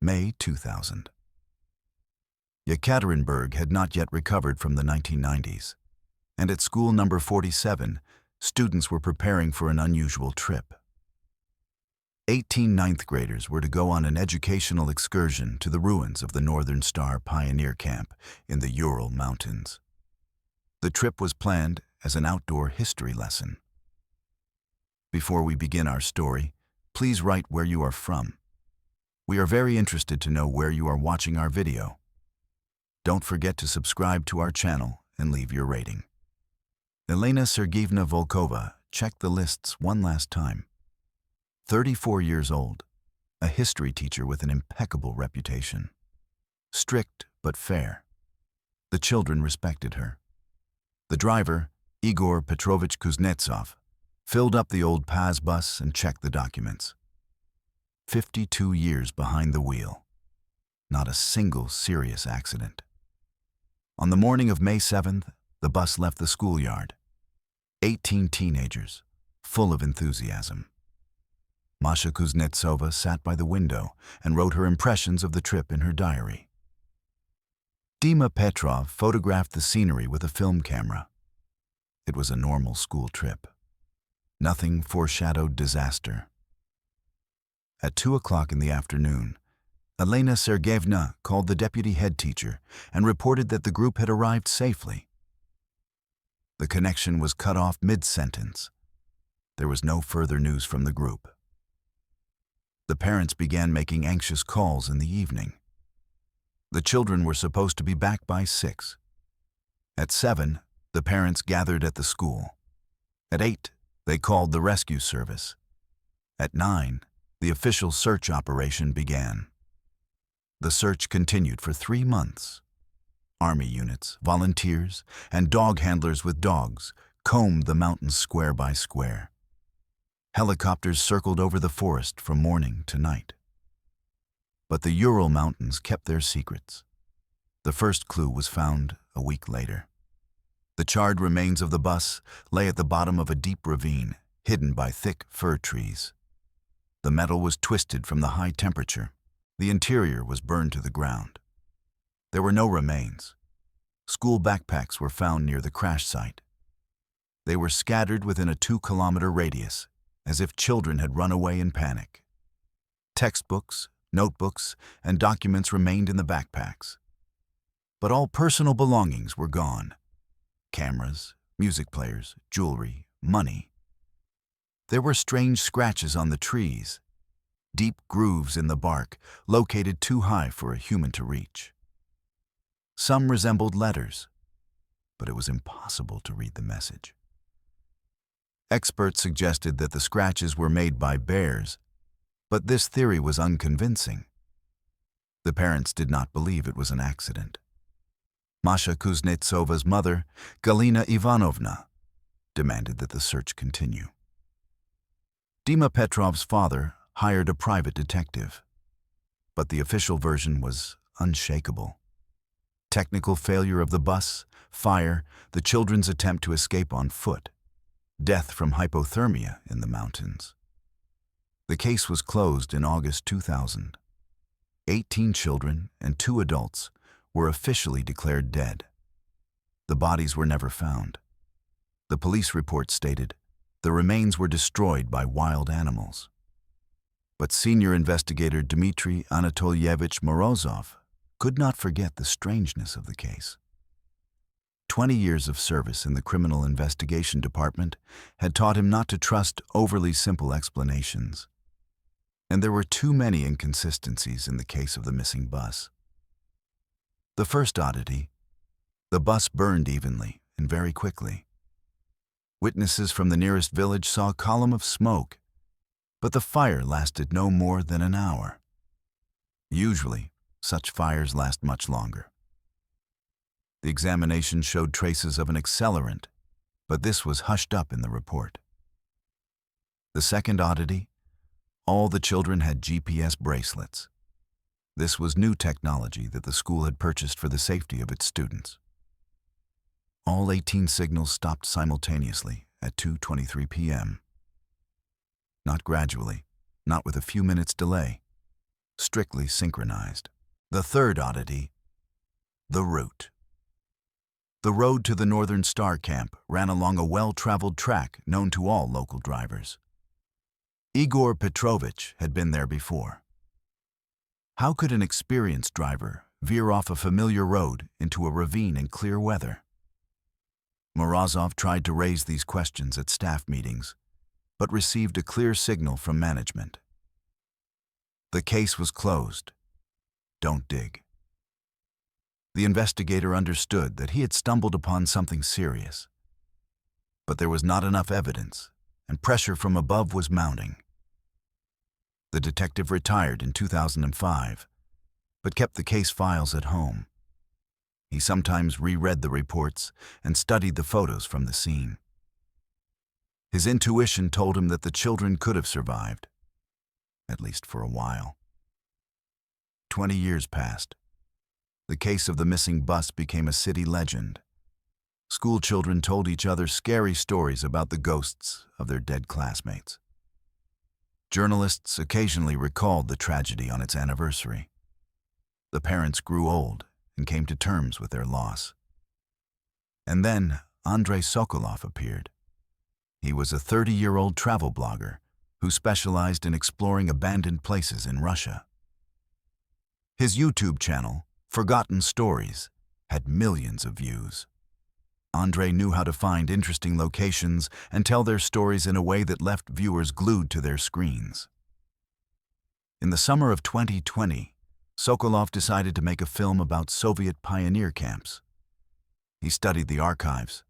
May 2000. Yekaterinburg had not yet recovered from the 1990s, and at school number 47, students were preparing for an unusual trip. 18 ninth graders were to go on an educational excursion to the ruins of the Northern Star Pioneer Camp in the Ural Mountains. The trip was planned as an outdoor history lesson. Before we begin our story, please write where you are from. We are very interested to know where you are watching our video. Don't forget to subscribe to our channel and leave your rating. Elena Sergeyevna Volkova checked the lists one last time. 34 years old, a history teacher with an impeccable reputation. Strict but fair. The children respected her. The driver, Igor Petrovich Kuznetsov, filled up the old Paz bus and checked the documents. 52 years behind the wheel. Not a single serious accident. On the morning of May 7th, the bus left the schoolyard. 18 teenagers, full of enthusiasm. Masha Kuznetsova sat by the window and wrote her impressions of the trip in her diary. Dima Petrov photographed the scenery with a film camera. It was a normal school trip. Nothing foreshadowed disaster. At 2 o'clock in the afternoon, Elena Sergeyevna called the deputy head teacher and reported that the group had arrived safely. The connection was cut off mid-sentence. There was no further news from the group. The parents began making anxious calls in the evening. The children were supposed to be back by 6. At 7, the parents gathered at the school. At 8, they called the rescue service. At 9, the official search operation began. The search continued for 3 months. Army units, volunteers, and dog handlers with dogs combed the mountains square by square. Helicopters circled over the forest from morning to night. But the Ural Mountains kept their secrets. The first clue was found a week later. The charred remains of the bus lay at the bottom of a deep ravine, hidden by thick fir trees. The metal was twisted from the high temperature. The interior was burned to the ground. There were no remains. School backpacks were found near the crash site. They were scattered within a 2-kilometer radius, as if children had run away in panic. Textbooks, notebooks, and documents remained in the backpacks. But all personal belongings were gone. Cameras, music players, jewelry, money. There were strange scratches on the trees, deep grooves in the bark located too high for a human to reach. Some resembled letters, but it was impossible to read the message. Experts suggested that the scratches were made by bears, but this theory was unconvincing. The parents did not believe it was an accident. Masha Kuznetsova's mother, Galina Ivanovna, demanded that the search continue. Dima Petrov's father hired a private detective, but the official version was unshakable. Technical failure of the bus, fire, the children's attempt to escape on foot, death from hypothermia in the mountains. The case was closed in August 2000. 18 children and 2 adults were officially declared dead. The bodies were never found. The police report stated the remains were destroyed by wild animals. But senior investigator Dmitry Anatolyevich Morozov could not forget the strangeness of the case. 20 years of service in the Criminal Investigation Department had taught him not to trust overly simple explanations. And there were too many inconsistencies in the case of the missing bus. The first oddity: the bus burned evenly and very quickly. Witnesses from the nearest village saw a column of smoke, but the fire lasted no more than an hour. Usually, such fires last much longer. The examination showed traces of an accelerant, but this was hushed up in the report. The second oddity: all the children had GPS bracelets. This was new technology that the school had purchased for the safety of its students. All 18 signals stopped simultaneously at 2:23 p.m. Not gradually, not with a few minutes delay. strictly synchronized. The third oddity, the route. The road to the Northern Star camp ran along a well-traveled track known to all local drivers. Igor Petrovich had been there before. How could an experienced driver veer off a familiar road into a ravine in clear weather? Morozov tried to raise these questions at staff meetings, but received a clear signal from management. The case was closed. Don't dig. The investigator understood that he had stumbled upon something serious. But there was not enough evidence, and pressure from above was mounting. The detective retired in 2005, but kept the case files at home. He sometimes reread the reports and studied the photos from the scene. His intuition told him that the children could have survived, at least for a while. 20 years passed. The case of the missing bus became a city legend. School children told each other scary stories about the ghosts of their dead classmates. Journalists occasionally recalled the tragedy on its anniversary. The parents grew old and came to terms with their loss. And then Andrei Sokolov appeared. He was a 30-year-old travel blogger who specialized in exploring abandoned places in Russia. His YouTube channel, Forgotten Stories, had millions of views. Andrei knew how to find interesting locations and tell their stories in a way that left viewers glued to their screens. In the summer of 2020, Sokolov decided to make a film about Soviet pioneer camps. He studied the archives,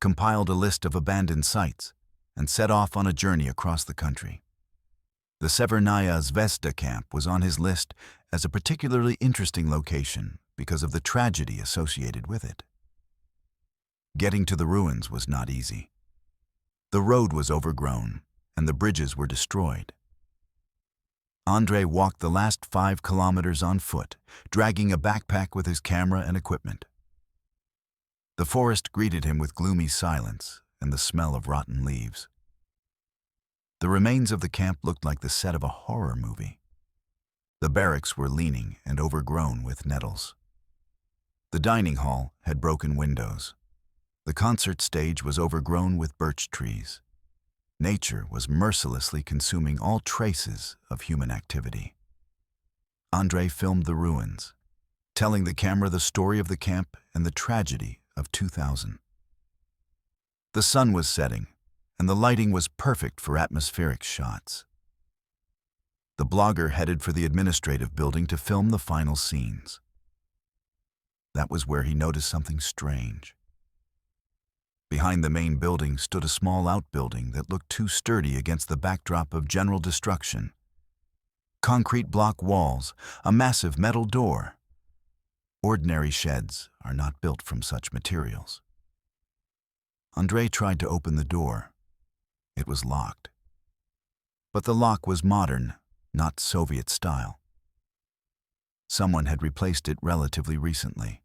compiled a list of abandoned sites, and set off on a journey across the country. The Severnaya Zvezda camp was on his list as a particularly interesting location because of the tragedy associated with it. Getting to the ruins was not easy. The road was overgrown, and the bridges were destroyed. Andrei walked the last 5 kilometers on foot, dragging a backpack with his camera and equipment. The forest greeted him with gloomy silence and the smell of rotten leaves. The remains of the camp looked like the set of a horror movie. The barracks were leaning and overgrown with nettles. The dining hall had broken windows. The concert stage was overgrown with birch trees. Nature was mercilessly consuming all traces of human activity. Andrei filmed the ruins, telling the camera the story of the camp and the tragedy of 2000. The sun was setting, and the lighting was perfect for atmospheric shots. The blogger headed for the administrative building to film the final scenes. That was where he noticed something strange. Behind the main building stood a small outbuilding that looked too sturdy against the backdrop of general destruction. Concrete block walls, a massive metal door. Ordinary sheds are not built from such materials. Andrei tried to open the door. It was locked. But the lock was modern, not Soviet style. Someone had replaced it relatively recently.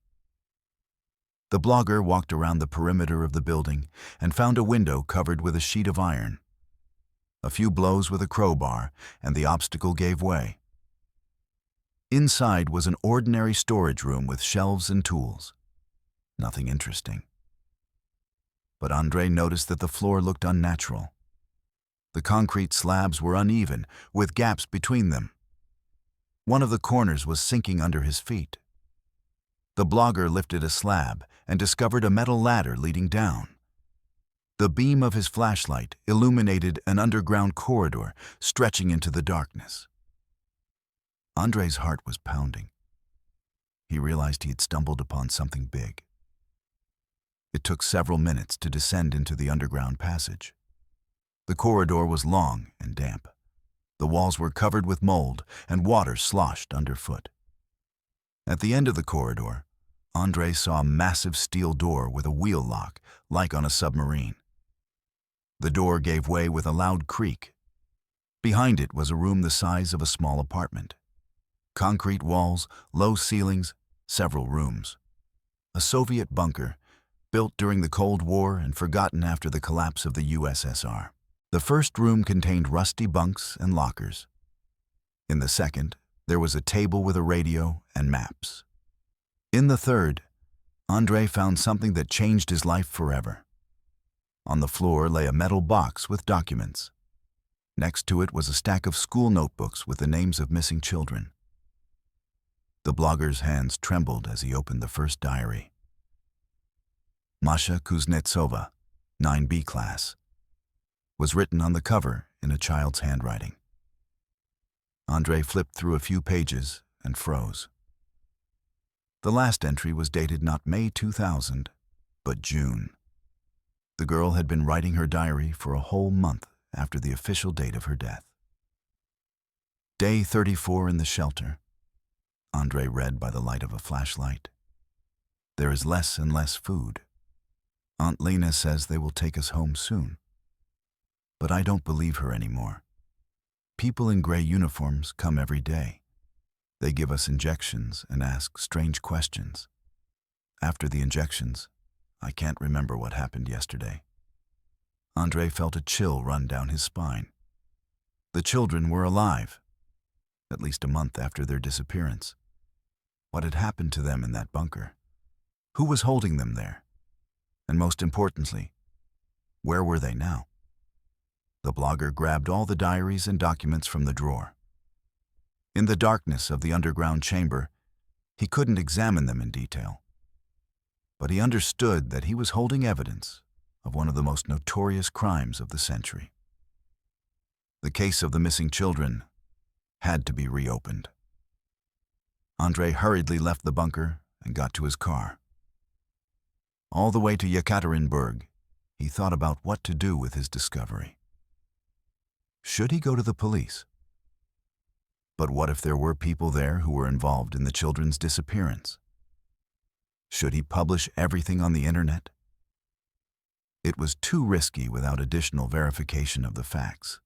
The blogger walked around the perimeter of the building and found a window covered with a sheet of iron. A few blows with a crowbar, and the obstacle gave way. Inside was an ordinary storage room with shelves and tools. Nothing interesting. But Andrei noticed that the floor looked unnatural. The concrete slabs were uneven, with gaps between them. One of the corners was sinking under his feet. The blogger lifted a slab and discovered a metal ladder leading down. The beam of his flashlight illuminated an underground corridor stretching into the darkness. Andrei's heart was pounding. He realized he had stumbled upon something big. It took several minutes to descend into the underground passage. The corridor was long and damp. The walls were covered with mold, and water sloshed underfoot. At the end of the corridor, Andrei saw a massive steel door with a wheel lock, like on a submarine. The door gave way with a loud creak. Behind it was a room the size of a small apartment. Concrete walls, low ceilings, several rooms. A Soviet bunker, built during the Cold War and forgotten after the collapse of the USSR. The first room contained rusty bunks and lockers. In the second, There was a table with a radio and maps. In the third, Andrei found something that changed his life forever. On the floor lay a metal box with documents. Next to it was a stack of school notebooks with the names of missing children. The blogger's hands trembled as he opened the first diary. Masha Kuznetsova, 9B class, was written on the cover in a child's handwriting. Andrei flipped through a few pages and froze. The last entry was dated not May 2000, but June. The girl had been writing her diary for a whole month after the official date of her death. Day 34 in the shelter. Andrei read by the light of a flashlight. There is less and less food. Aunt Lena says they will take us home soon. But I don't believe her anymore. People in gray uniforms come every day. They give us injections and ask strange questions. After the injections, I can't remember what happened yesterday. Andrei felt a chill run down his spine. The children were alive, at least a month after their disappearance. What had happened to them in that bunker? Who was holding them there? And most importantly, where were they now? The blogger grabbed all the diaries and documents from the drawer. In the darkness of the underground chamber, he couldn't examine them in detail. But he understood that he was holding evidence of one of the most notorious crimes of the century. The case of the missing children had to be reopened. Andrei hurriedly left the bunker and got to his car. All the way to Yekaterinburg, he thought about what to do with his discovery. Should he go to the police? But what if there were people there who were involved in the children's disappearance? Should he publish everything on the internet? It was too risky without additional verification of the facts.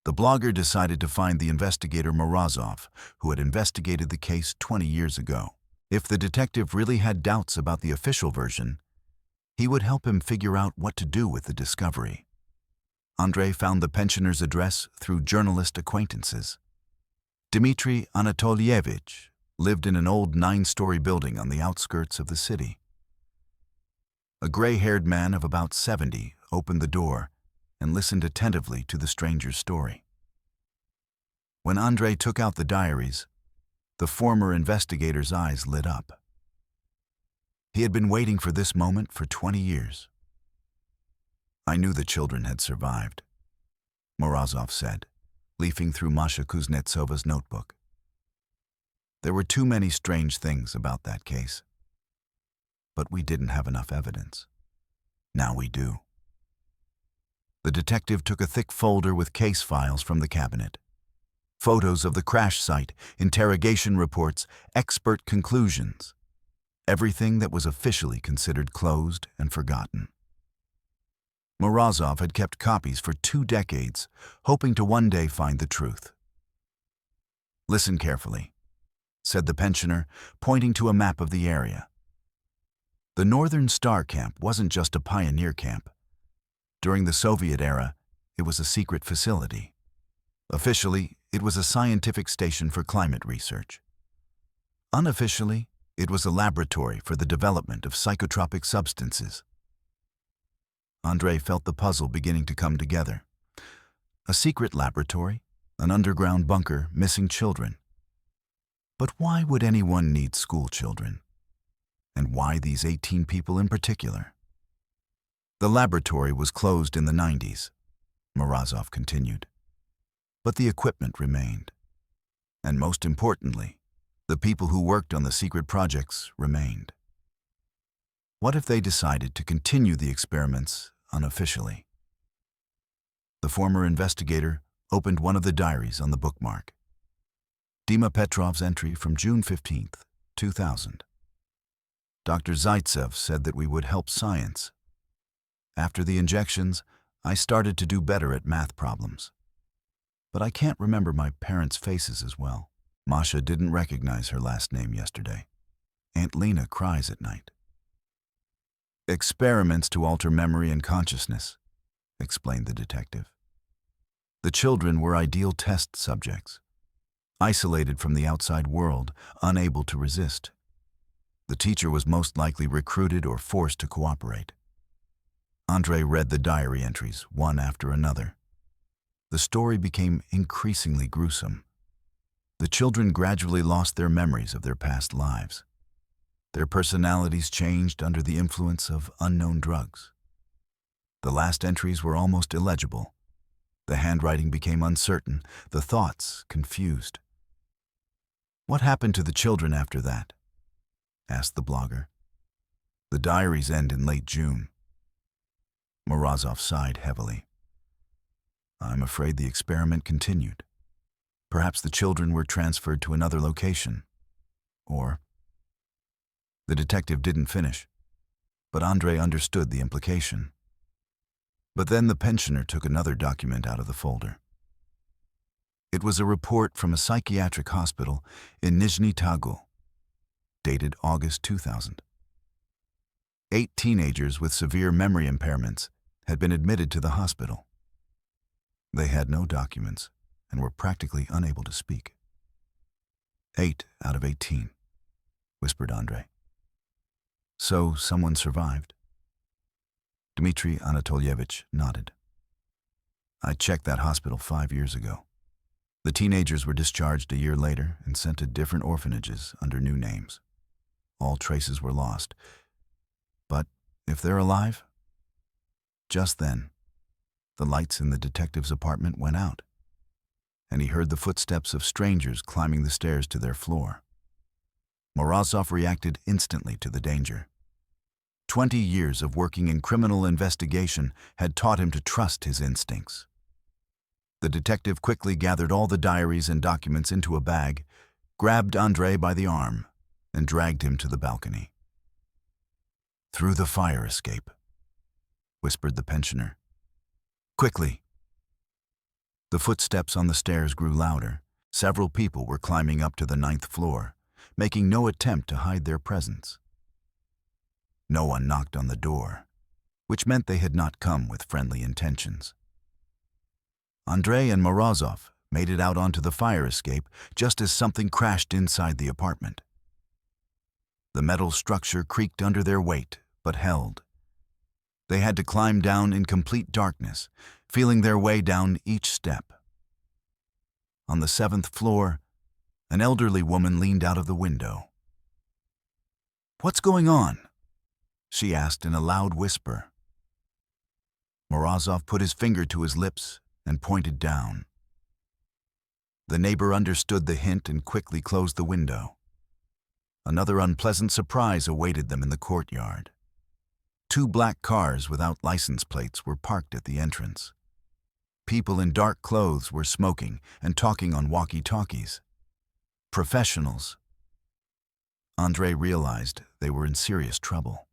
The blogger decided to find the investigator Morozov, who had investigated the case 20 years ago. If the detective really had doubts about the official version, he would help him figure out what to do with the discovery. Andrei found the pensioner's address through journalist acquaintances. Dmitry Anatolievich lived in an old 9-story building on the outskirts of the city. A gray-haired man of about 70 opened the door and listened attentively to the stranger's story. When Andrei took out the diaries, the former investigator's eyes lit up. He had been waiting for this moment for 20 years. I knew the children had survived, Morozov said, leafing through Masha Kuznetsova's notebook. There were too many strange things about that case. But we didn't have enough evidence. Now we do. The detective took a thick folder with case files from the cabinet. Photos of the crash site, interrogation reports, expert conclusions. Everything that was officially considered closed and forgotten. Morozov had kept copies for 2 decades, hoping to one day find the truth. Listen carefully, said the pensioner, pointing to a map of the area. The Northern Star Camp wasn't just a pioneer camp. During the Soviet era, it was a secret facility. Officially, it was a scientific station for climate research. Unofficially, it was a laboratory for the development of psychotropic substances. Andrei felt the puzzle beginning to come together. A secret laboratory, an underground bunker, missing children. But why would anyone need school children? And why these 18 people in particular? The laboratory was closed in the 90s, Morozov continued. But the equipment remained. And most importantly, the people who worked on the secret projects remained. What if they decided to continue the experiments unofficially? The former investigator opened one of the diaries on the bookmark. Dima Petrov's entry from June 15th, 2000. Dr. Zaitsev said that we would help science. After the injections, I started to do better at math problems. But I can't remember my parents' faces as well. Masha didn't recognize her last name yesterday. Aunt Lena cries at night. Experiments to alter memory and consciousness, explained the detective. The children were ideal test subjects. isolated from the outside world, unable to resist. The teacher was most likely recruited or forced to cooperate. Andrei read the diary entries, one after another. The story became increasingly gruesome. The children gradually lost their memories of their past lives. Their personalities changed under the influence of unknown drugs. The last entries were almost illegible. The handwriting became uncertain, the thoughts confused. "What happened to the children after that?" asked the blogger. "The diaries end in late June." Morozov sighed heavily. "I'm afraid the experiment continued. Perhaps the children were transferred to another location. Or..." The detective didn't finish, but Andrei understood the implication. But then the pensioner took another document out of the folder. It was a report from a psychiatric hospital in Nizhny Tagil, dated August 2000. 8 teenagers with severe memory impairments had been admitted to the hospital. They had no documents and were practically unable to speak. 8 out of 18, whispered Andrei. So someone survived? Dmitry Anatolyevich nodded. "I checked that hospital 5 years ago. The teenagers were discharged a year later and sent to different orphanages under new names. All traces were lost. But if they're alive..." Just then, the lights in the detective's apartment went out, and he heard the footsteps of strangers climbing the stairs to their floor. Morozov reacted instantly to the danger. 20 years of working in criminal investigation had taught him to trust his instincts. The detective quickly gathered all the diaries and documents into a bag, grabbed Andrei by the arm, and dragged him to the balcony. "Through the fire escape," whispered the pensioner. "Quickly!" The footsteps on the stairs grew louder. Several people were climbing up to the 9th floor, making no attempt to hide their presence. No one knocked on the door, which meant they had not come with friendly intentions. Andrei and Morozov made it out onto the fire escape just as something crashed inside the apartment. The metal structure creaked under their weight, but held. They had to climb down in complete darkness, feeling their way down each step. On the 7th floor, an elderly woman leaned out of the window. "What's going on?" she asked in a loud whisper. Morozov put his finger to his lips and pointed down. The neighbor understood the hint and quickly closed the window. Another unpleasant surprise awaited them in the courtyard. 2 black cars without license plates were parked at the entrance. People in dark clothes were smoking and talking on walkie-talkies. Professionals. Andrei realized they were in serious trouble.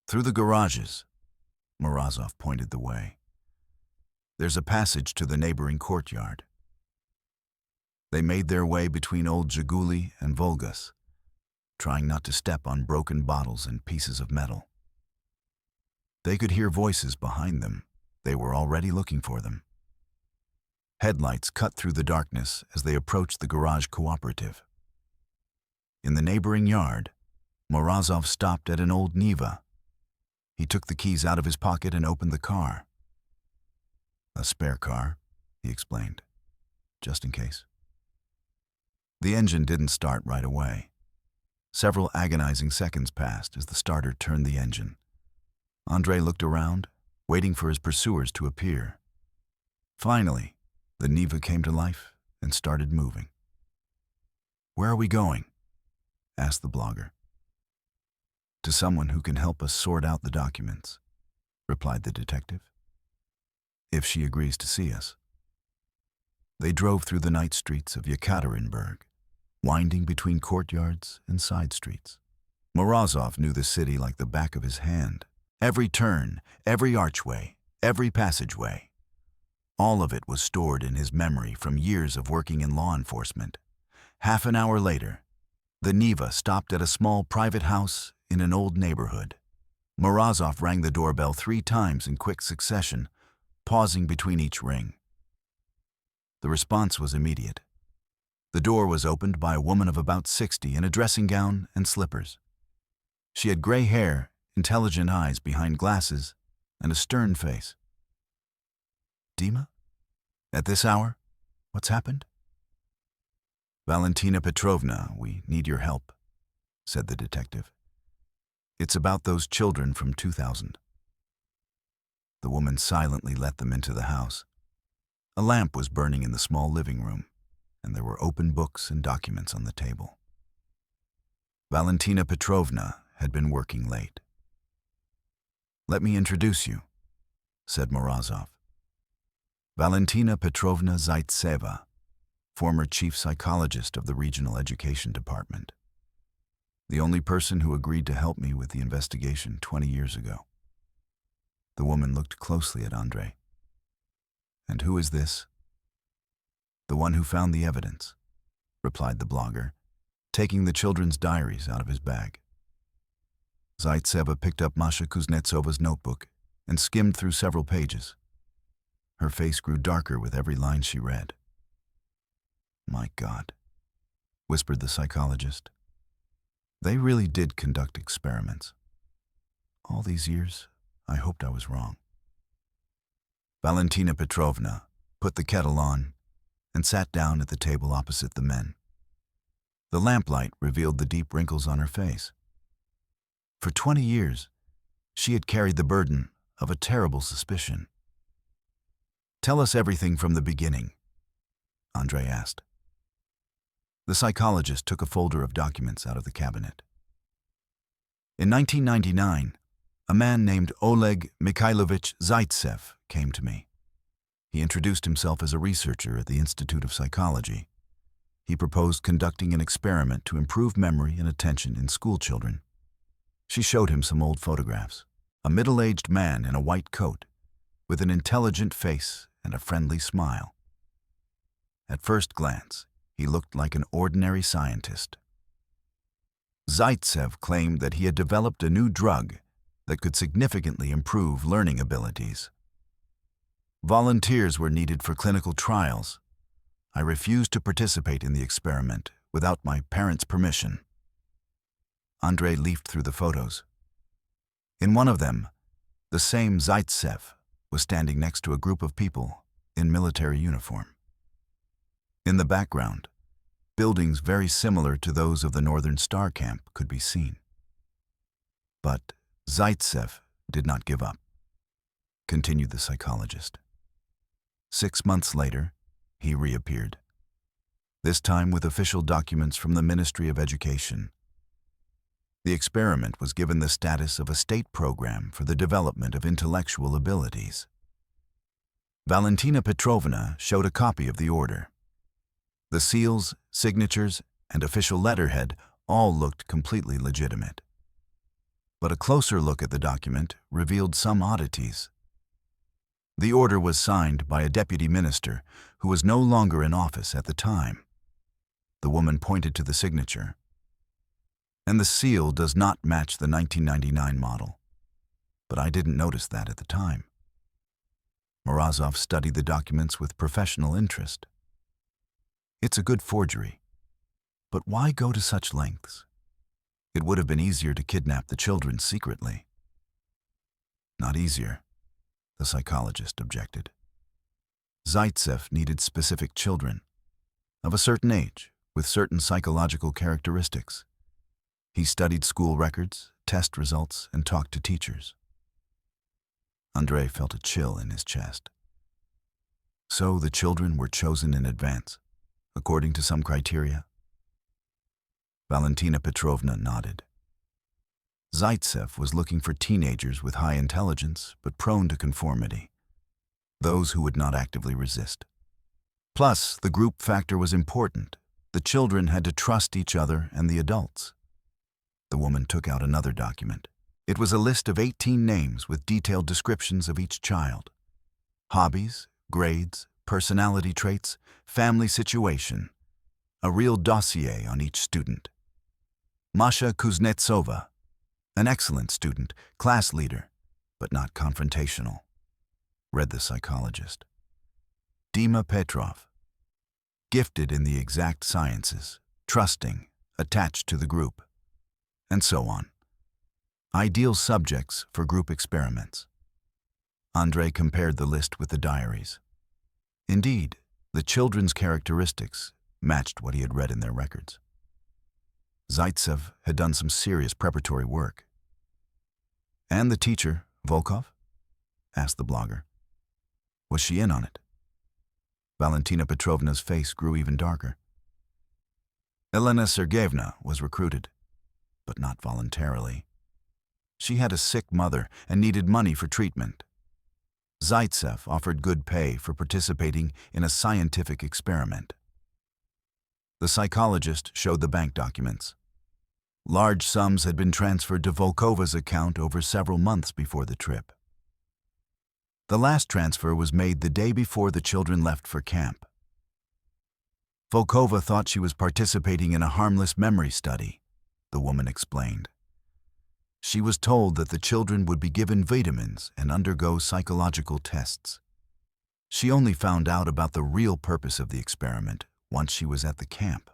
"Through the garages," Morozov pointed the way. "There's a passage to the neighboring courtyard." They made their way between old Zhiguli and Volgas, trying not to step on broken bottles and pieces of metal. They could hear voices behind them. They were already looking for them. Headlights cut through the darkness as they approached the garage cooperative. In the neighboring yard, Morozov stopped at an old Niva. He took the keys out of his pocket and opened the car. "A spare car," he explained, "just in case." The engine didn't start right away. Several agonizing seconds passed as the starter turned the engine. Andrei looked around, waiting for his pursuers to appear. Finally, the Niva came to life and started moving. "Where are we going?" asked the blogger. "To someone who can help us sort out the documents," replied the detective. "If she agrees to see us." They drove through the night streets of Yekaterinburg, winding between courtyards and side streets. Morozov knew the city like the back of his hand. Every turn, every archway, every passageway. All of it was stored in his memory from years of working in law enforcement. Half an hour later, the Niva stopped at a small private house in an old neighborhood. Morozov rang the doorbell 3 times in quick succession, pausing between each ring. The response was immediate. The door was opened by a woman of about 60 in a dressing gown and slippers. She had gray hair, intelligent eyes behind glasses, and a stern face. "Dima? At this hour? What's happened?" "Valentina Petrovna, we need your help," said the detective. "It's about those children from 2000. The woman silently let them into the house. A lamp was burning in the small living room, and there were open books and documents on the table. Valentina Petrovna had been working late. "Let me introduce you," said Morozov. "Valentina Petrovna Zaitseva, former chief psychologist of the Regional Education Department. The only person who agreed to help me with the investigation 20 years ago." The woman looked closely at Andrei. "And who is this?" "The one who found the evidence," replied the blogger, taking the children's diaries out of his bag. Zaitseva picked up Masha Kuznetsova's notebook and skimmed through several pages. Her face grew darker with every line she read. "My God," whispered the psychologist. "They really did conduct experiments. All these years, I hoped I was wrong." Valentina Petrovna put the kettle on and sat down at the table opposite the men. The lamplight revealed the deep wrinkles on her face. For 20 years, she had carried the burden of a terrible suspicion. "Tell us everything from the beginning," Andrei asked. The psychologist took a folder of documents out of the cabinet. "In 1999, a man named Oleg Mikhailovich Zaitsev came to me. He introduced himself as a researcher at the Institute of Psychology. He proposed conducting an experiment to improve memory and attention in school children. She showed him some old photographs. A middle-aged man in a white coat, with an intelligent face and a friendly smile. At first glance, he looked like an ordinary scientist. Zaitsev claimed that he had developed a new drug that could significantly improve learning abilities. Volunteers were needed for clinical trials. I refused to participate in the experiment without my parents' permission." Andrei leafed through the photos. In one of them, the same Zaitsev was standing next to a group of people in military uniform. In the background, buildings very similar to those of the Northern Star camp could be seen. But Zaitsev did not give up, continued the psychologist. 6 months later, he reappeared, this time with official documents from the Ministry of Education. The experiment was given the status of a state program for the development of intellectual abilities. Valentina Petrovna showed a copy of the order. The seals, signatures, and official letterhead all looked completely legitimate. But a closer look at the document revealed some oddities. The order was signed by a deputy minister who was no longer in office at the time. The woman pointed to the signature. "And the seal does not match the 1999 model. But I didn't notice that at the time." Morozov studied the documents with professional interest. "It's a good forgery. But why go to such lengths? It would have been easier to kidnap the children secretly." "Not easier," the psychologist objected. "Zaitsev needed specific children, of a certain age, with certain psychological characteristics. He studied school records, test results, and talked to teachers." Andrei felt a chill in his chest. "So the children were chosen in advance, according to some criteria?" Valentina Petrovna nodded. Zaitsev was looking for teenagers with high intelligence but prone to conformity, those who would not actively resist. Plus, the group factor was important. The children had to trust each other and the adults. The woman took out another document. It was a list of 18 names with detailed descriptions of each child. Hobbies, grades, personality traits, family situation. A real dossier on each student. Masha Kuznetsova, an excellent student, class leader, but not confrontational, read the psychologist. Dima Petrov, gifted in the exact sciences, trusting, attached to the group, and so on. Ideal subjects for group experiments. Andrei compared the list with the diaries. Indeed, the children's characteristics matched what he had read in their records. Zaitsev had done some serious preparatory work. And the teacher, Volkov? Asked the blogger. Was she in on it? Valentina Petrovna's face grew even darker. Elena Sergeyevna was recruited, but not voluntarily. She had a sick mother and needed money for treatment. Zaitsev offered good pay for participating in a scientific experiment. The psychologist showed the bank documents. Large sums had been transferred to Volkova's account over several months before the trip. The last transfer was made the day before the children left for camp. Volkova thought she was participating in a harmless memory study, the woman explained. She was told that the children would be given vitamins and undergo psychological tests. She only found out about the real purpose of the experiment once she was at the camp.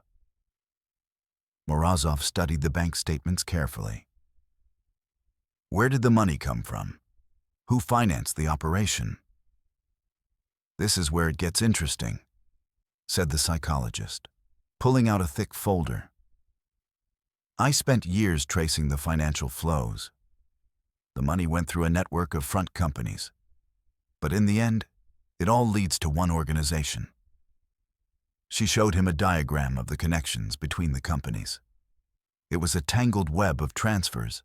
Morozov studied the bank statements carefully. Where did the money come from? Who financed the operation? This is where it gets interesting, said the psychologist, pulling out a thick folder. I spent years tracing the financial flows. The money went through a network of front companies. But in the end, it all leads to one organization. She showed him a diagram of the connections between the companies. It was a tangled web of transfers,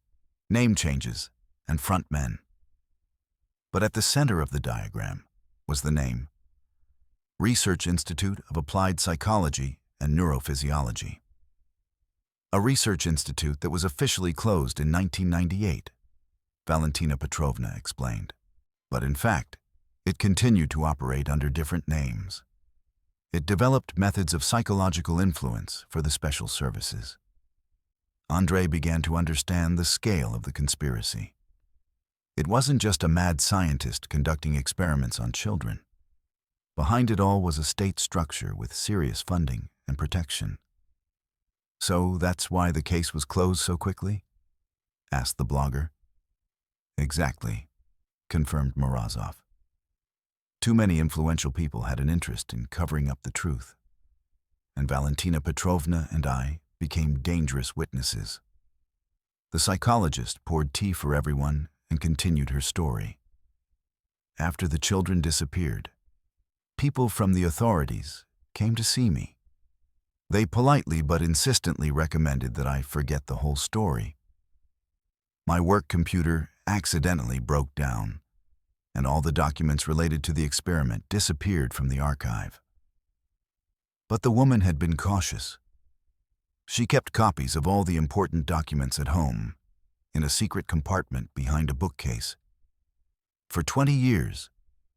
name changes, and front men. But at the center of the diagram was the name: Research Institute of Applied Psychology and Neurophysiology. A research institute that was officially closed in 1998, Valentina Petrovna explained. But in fact, it continued to operate under different names. It developed methods of psychological influence for the special services. Andrei began to understand the scale of the conspiracy. It wasn't just a mad scientist conducting experiments on children. Behind it all was a state structure with serious funding and protection. So that's why the case was closed so quickly? Asked the blogger. Exactly, confirmed Morozov. Too many influential people had an interest in covering up the truth, and Valentina Petrovna and I became dangerous witnesses. The psychologist poured tea for everyone and continued her story. After the children disappeared, people from the authorities came to see me. They politely but insistently recommended that I forget the whole story. My work computer accidentally broke down, and all the documents related to the experiment disappeared from the archive. But the woman had been cautious. She kept copies of all the important documents at home, in a secret compartment behind a bookcase. For 20 years,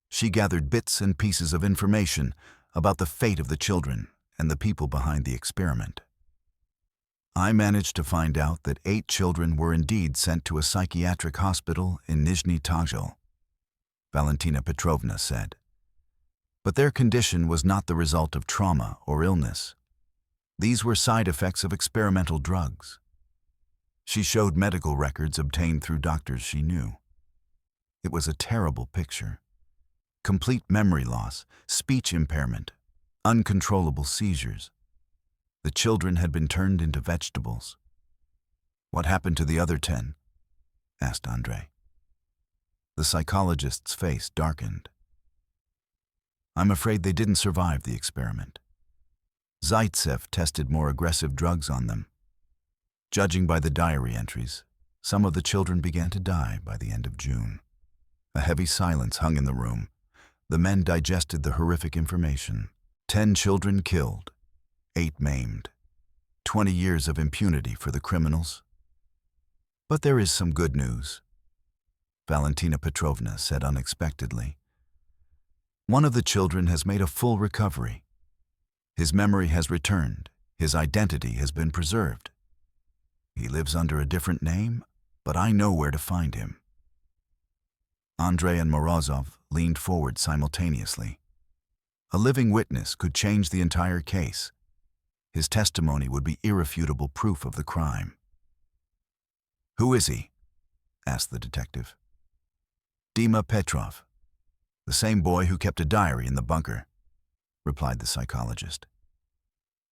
she gathered bits and pieces of information about the fate of the children and the people behind the experiment. I managed to find out that 8 children were indeed sent to a psychiatric hospital in Nizhny Tagil, Valentina Petrovna said. But their condition was not the result of trauma or illness. These were side effects of experimental drugs. She showed medical records obtained through doctors she knew. It was a terrible picture. Complete memory loss, speech impairment, uncontrollable seizures. The children had been turned into vegetables. What happened to the other 10? Asked Andrei. The psychologist's face darkened. I'm afraid they didn't survive the experiment. Zaitsev tested more aggressive drugs on them. Judging by the diary entries, some of the children began to die by the end of June. A heavy silence hung in the room. The men digested the horrific information. 10 children killed, 8 maimed. 20 years of impunity for the criminals. But there is some good news, Valentina Petrovna said unexpectedly. One of the children has made a full recovery. His memory has returned. His identity has been preserved. He lives under a different name, but I know where to find him. Andrei and Morozov leaned forward simultaneously. A living witness could change the entire case. His testimony would be irrefutable proof of the crime. "Who is he?" asked the detective. "Dima Petrov, the same boy who kept a diary in the bunker," replied the psychologist.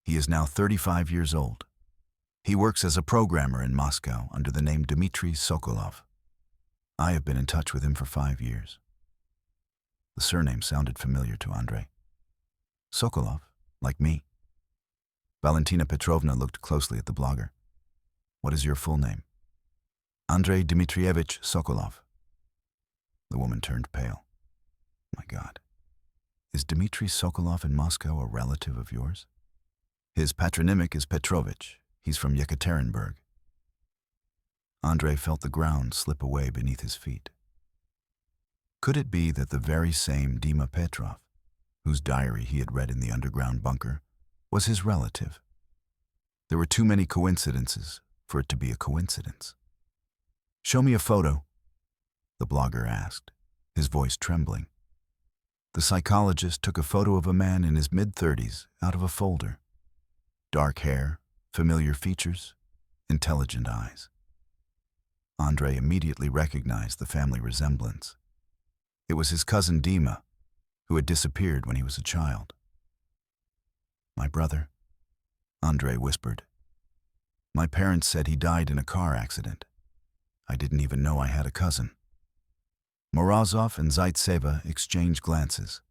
"He is now 35 years old. He works as a programmer in Moscow under the name Dmitry Sokolov. I have been in touch with him for 5 years." The surname sounded familiar to Andrei. "Sokolov, like me?" Valentina Petrovna looked closely at the blogger. "What is your full name?" "Andrei Dmitrievich Sokolov." The woman turned pale. "My God. Is Dmitry Sokolov in Moscow a relative of yours?" "His patronymic is Petrovich. He's from Yekaterinburg." Andrei felt the ground slip away beneath his feet. Could it be that the very same Dima Petrov, whose diary he had read in the underground bunker, was his relative? There were too many coincidences for it to be a coincidence. "Show me a photo," the blogger asked, his voice trembling. The psychologist took a photo of a man in his mid-30s out of a folder. Dark hair, familiar features, intelligent eyes. Andrei immediately recognized the family resemblance. It was his cousin Dima, who had disappeared when he was a child. "My brother," Andrei whispered. "My parents said he died in a car accident. I didn't even know I had a cousin." Morozov and Zaitseva exchanged glances.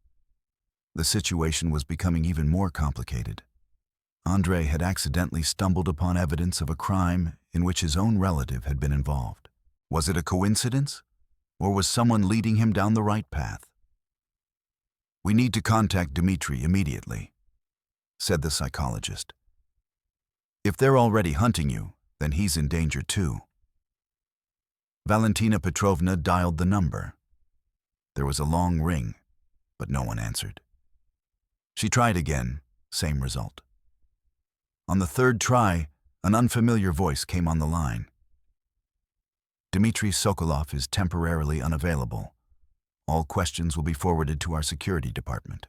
The situation was becoming even more complicated. Andrei had accidentally stumbled upon evidence of a crime in which his own relative had been involved. Was it a coincidence, or was someone leading him down the right path? "We need to contact Dmitry immediately," said the psychologist. "If they're already hunting you, then he's in danger too." Valentina Petrovna dialed the number. There was a long ring, but no one answered. She tried again, same result. On the third try, an unfamiliar voice came on the line. "Dmitry Sokolov is temporarily unavailable. All questions will be forwarded to our security department."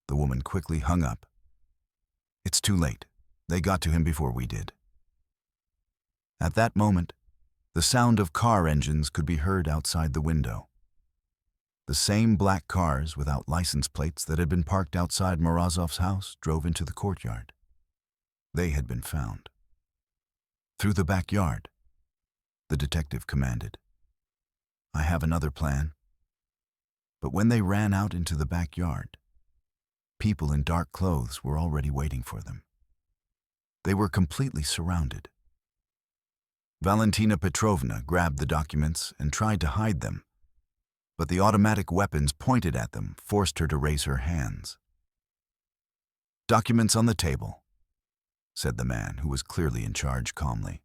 The woman quickly hung up. "It's too late. They got to him before we did." At that moment, the sound of car engines could be heard outside the window. The same black cars without license plates that had been parked outside Morozov's house drove into the courtyard. They had been found. "Through the backyard," the detective commanded. "I have another plan." But when they ran out into the backyard, people in dark clothes were already waiting for them. They were completely surrounded. Valentina Petrovna grabbed the documents and tried to hide them, but the automatic weapons pointed at them forced her to raise her hands. "Documents on the table," said the man who was clearly in charge calmly.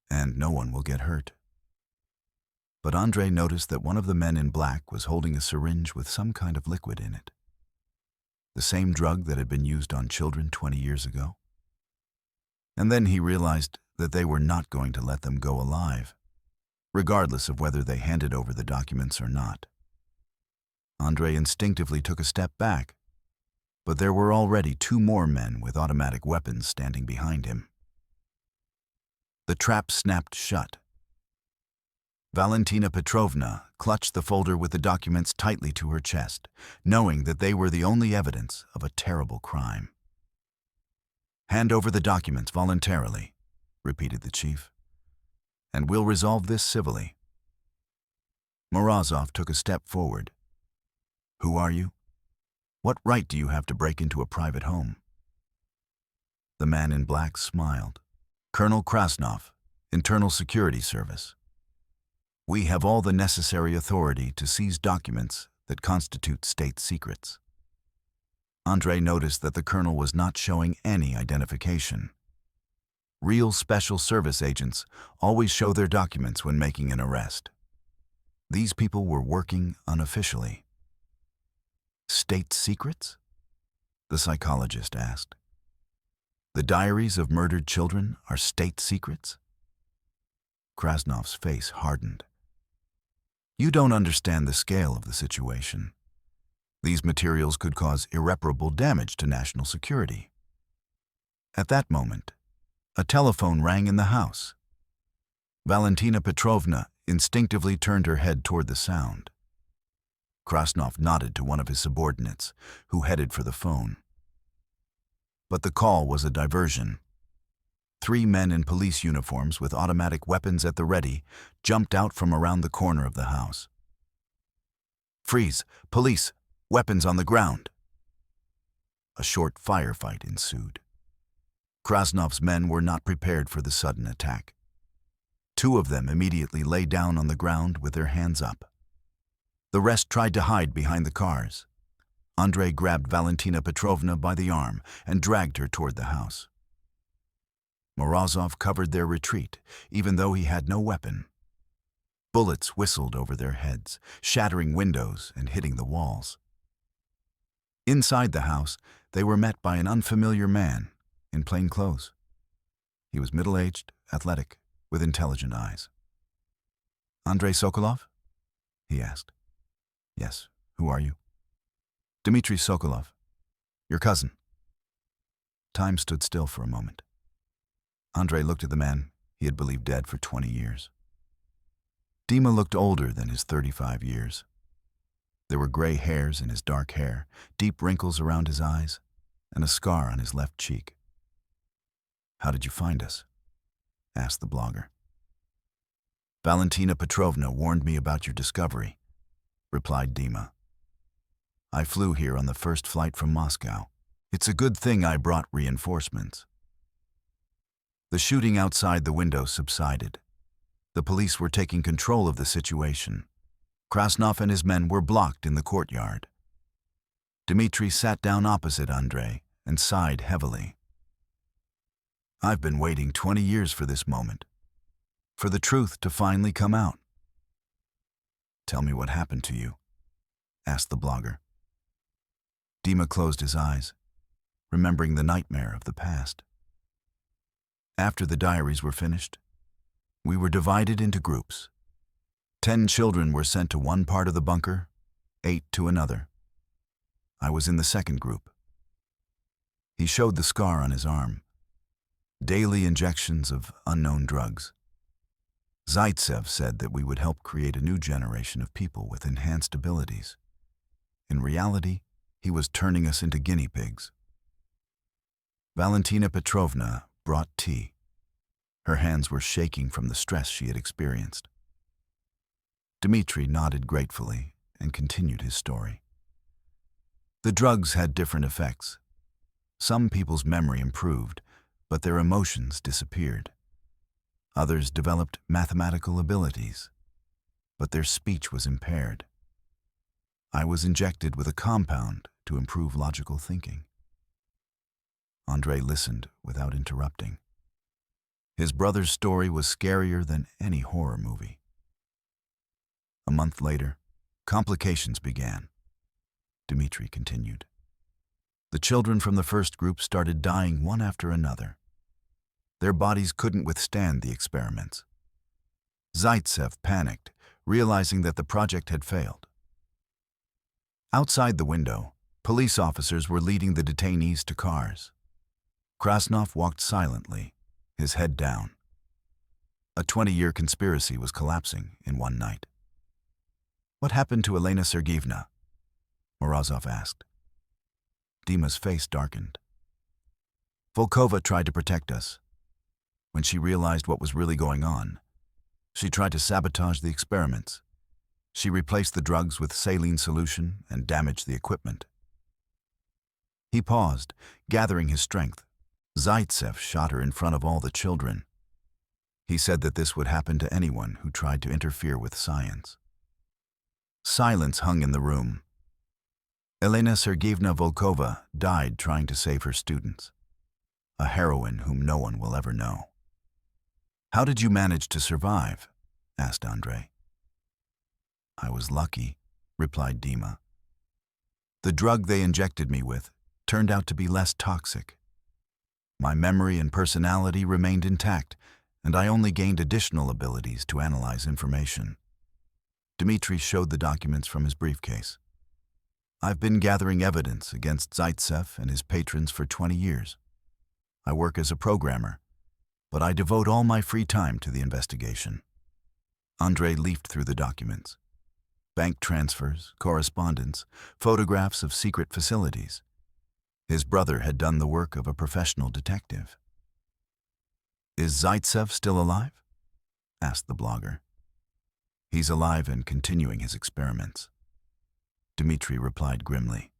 "And no one will get hurt." But Andrei noticed that one of the men in black was holding a syringe with some kind of liquid in it. The same drug that had been used on children 20 years ago. And then he realized that they were not going to let them go alive, regardless of whether they handed over the documents or not. Andrei instinctively took a step back, but there were already 2 more men with automatic weapons standing behind him. The trap snapped shut. Valentina Petrovna clutched the folder with the documents tightly to her chest, knowing that they were the only evidence of a terrible crime. "Hand over the documents voluntarily," repeated the chief, "and we'll resolve this civilly." Morozov took a step forward. "Who are you? What right do you have to break into a private home?" The man in black smiled. "Colonel Krasnov, Internal Security Service. We have all the necessary authority to seize documents that constitute state secrets." Andrei noticed that the colonel was not showing any identification. Real special service agents always show their documents when making an arrest. These people were working unofficially. "State secrets?" the psychologist asked. "The diaries of murdered children are state secrets?" Krasnov's face hardened. "You don't understand the scale of the situation. These materials could cause irreparable damage to national security. At that moment, a telephone rang in the house. Valentina Petrovna instinctively turned her head toward the sound. Krasnov nodded to one of his subordinates, who headed for the phone. But the call was a diversion. 3 men in police uniforms with automatic weapons at the ready jumped out from around the corner of the house. "Freeze! Police! Weapons on the ground!" A short firefight ensued. Krasnov's men were not prepared for the sudden attack. 2 of them immediately lay down on the ground with their hands up. The rest tried to hide behind the cars. Andrei grabbed Valentina Petrovna by the arm and dragged her toward the house. Morozov covered their retreat, even though he had no weapon. Bullets whistled over their heads, shattering windows and hitting the walls. Inside the house, they were met by an unfamiliar man in plain clothes. He was middle-aged, athletic, with intelligent eyes. "Andrei Sokolov?" he asked. "Yes. Who are you?" "Dmitry Sokolov. Your cousin." Time stood still for a moment. Andrei looked at the man he had believed dead for 20 years. Dima looked older than his 35 years. There were gray hairs in his dark hair, deep wrinkles around his eyes, and a scar on his left cheek. "How did you find us?" asked the blogger. "Valentina Petrovna warned me about your discovery," replied Dima. "I flew here on the first flight from Moscow. It's a good thing I brought reinforcements." The shooting outside the window subsided. The police were taking control of the situation. Krasnov and his men were blocked in the courtyard. Dmitry sat down opposite Andrei and sighed heavily. "I've been waiting 20 years for this moment, for the truth to finally come out." "Tell me what happened to you," asked the blogger. Dima closed his eyes, remembering the nightmare of the past. After the diaries were finished, we were divided into groups. 10 children were sent to one part of the bunker, 8 to another. I was in the second group. He showed the scar on his arm. Daily injections of unknown drugs. Zaitsev said that we would help create a new generation of people with enhanced abilities. In reality, he was turning us into guinea pigs. Valentina Petrovna brought tea. Her hands were shaking from the stress she had experienced. Dmitry nodded gratefully and continued his story. The drugs had different effects. Some people's memory improved, but their emotions disappeared. Others developed mathematical abilities, but their speech was impaired. I was injected with a compound to improve logical thinking. Andrei listened without interrupting. His brother's story was scarier than any horror movie. A month later, complications began. Dmitry continued. The children from the first group started dying one after another. Their bodies couldn't withstand the experiments. Zaitsev panicked, realizing that the project had failed. Outside the window, police officers were leading the detainees to cars. Krasnov walked silently, his head down. A 20-year conspiracy was collapsing in one night. "What happened to Elena Sergeyevna?" Morozov asked. Dima's face darkened. "Volkova tried to protect us. When she realized what was really going on, she tried to sabotage the experiments. She replaced the drugs with saline solution and damaged the equipment." He paused, gathering his strength. Zaitsev shot her in front of all the children. He said that this would happen to anyone who tried to interfere with science. Silence hung in the room. Elena Sergeyevna Volkova died trying to save her students, a heroine whom no one will ever know. "How did you manage to survive?" asked Andrei. "I was lucky," replied Dima. "The drug they injected me with turned out to be less toxic. My memory and personality remained intact, and I only gained additional abilities to analyze information." Dmitry showed the documents from his briefcase. I've been gathering evidence against Zaitsev and his patrons for 20 years. I work as a programmer, but I devote all my free time to the investigation. Andrei leafed through the documents. Bank transfers, correspondence, photographs of secret facilities. His brother had done the work of a professional detective. "Is Zaitsev still alive?" asked the blogger. "He's alive and continuing his experiments," Dmitri replied grimly.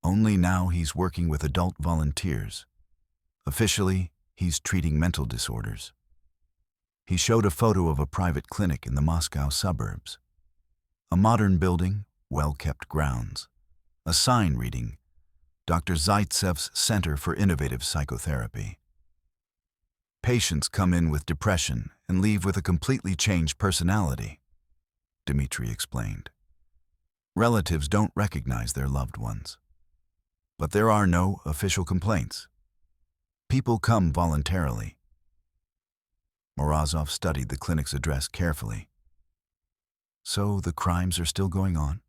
"Only now he's working with adult volunteers. Officially, he's treating mental disorders." He showed a photo of a private clinic in the Moscow suburbs. A modern building, well-kept grounds. A sign reading, Dr. Zaitsev's Center for Innovative Psychotherapy. "Patients come in with depression and leave with a completely changed personality," Dmitri explained. "Relatives don't recognize their loved ones. But there are no official complaints. People come voluntarily." Morozov studied the clinic's address carefully. "So the crimes are still going on?"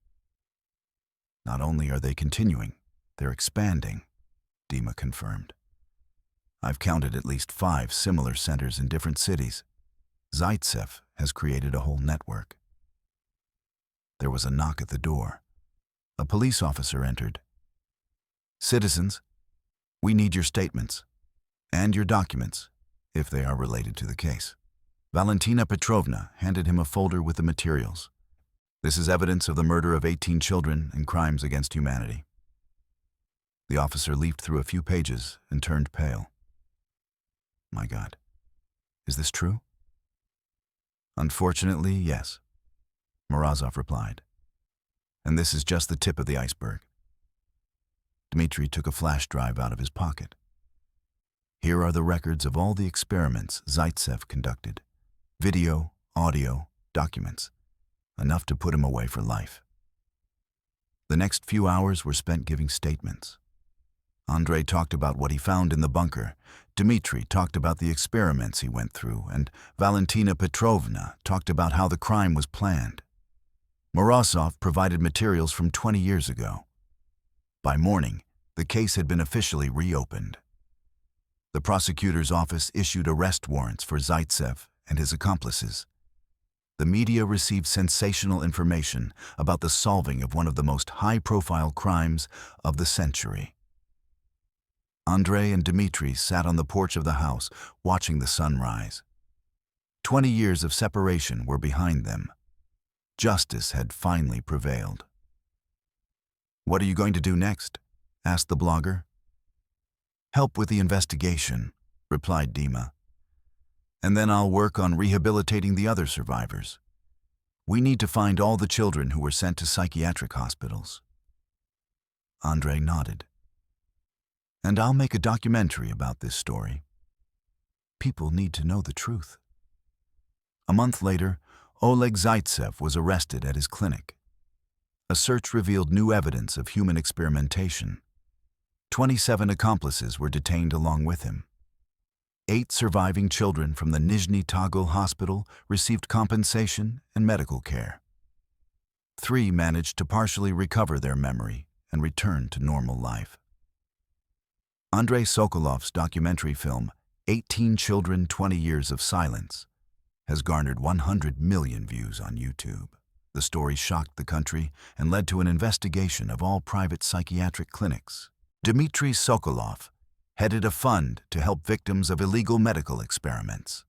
"Not only are they continuing, they're expanding," Dima confirmed. "I've counted at least 5 similar centers in different cities. Zaitsev has created a whole network." There was a knock at the door. A police officer entered. "Citizens, we need your statements and your documents, if they are related to the case." Valentina Petrovna handed him a folder with the materials. "This is evidence of the murder of 18 children and crimes against humanity." The officer leafed through a few pages and turned pale. "My God, is this true?" "Unfortunately, yes," Morozov replied. "And this is just the tip of the iceberg." Dmitri took a flash drive out of his pocket. "Here are the records of all the experiments Zaitsev conducted. Video, audio, documents. Enough to put him away for life." The next few hours were spent giving statements. Andrei talked about what he found in the bunker, Dmitri talked about the experiments he went through, and Valentina Petrovna talked about how the crime was planned. Morozov provided materials from 20 years ago. By morning, the case had been officially reopened. The prosecutor's office issued arrest warrants for Zaitsev and his accomplices. The media received sensational information about the solving of one of the most high-profile crimes of the century. Andrei and Dmitri sat on the porch of the house, watching the sun rise. 20 years of separation were behind them. Justice had finally prevailed. "What are you going to do next?" asked the blogger. "Help with the investigation," replied Dima. "And then I'll work on rehabilitating the other survivors. We need to find all the children who were sent to psychiatric hospitals." Andrei nodded. "And I'll make a documentary about this story. People need to know the truth." A month later, Oleg Zaitsev was arrested at his clinic. A search revealed new evidence of human experimentation. 27 accomplices were detained along with him. 8 surviving children from the Nizhny Tagil hospital received compensation and medical care. 3 managed to partially recover their memory and return to normal life. Andrei Sokolov's documentary film, 18 Children, 20 Years of Silence, has garnered 100 million views on YouTube. The story shocked the country and led to an investigation of all private psychiatric clinics. Dmitri Sokolov headed a fund to help victims of illegal medical experiments.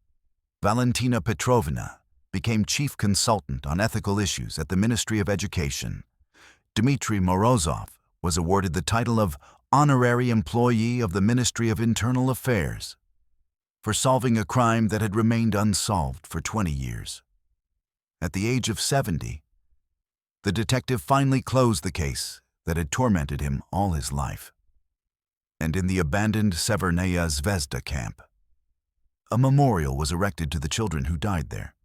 Valentina Petrovna became chief consultant on ethical issues at the Ministry of Education. Dmitri Morozov was awarded the title of Honorary Employee of the Ministry of Internal Affairs for solving a crime that had remained unsolved for 20 years. At the age of 70, the detective finally closed the case that had tormented him all his life. And in the abandoned Severnaya Zvezda camp, a memorial was erected to the children who died there.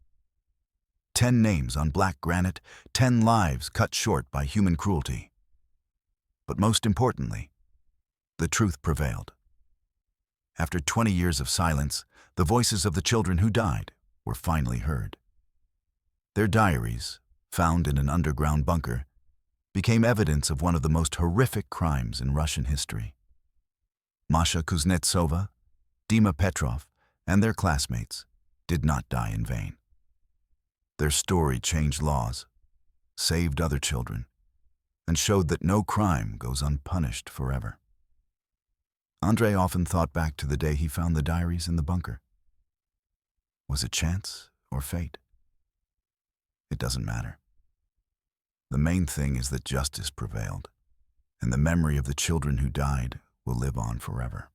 10 names on black granite, 10 lives cut short by human cruelty. But most importantly, the truth prevailed. After 20 years of silence, the voices of the children who died were finally heard. Their diaries, found in an underground bunker, became evidence of one of the most horrific crimes in Russian history. Masha Kuznetsova, Dima Petrov, and their classmates did not die in vain. Their story changed laws, saved other children, and showed that no crime goes unpunished forever. Andrei often thought back to the day he found the diaries in the bunker. Was it chance or fate? It doesn't matter. The main thing is that justice prevailed, and the memory of the children who died will live on forever.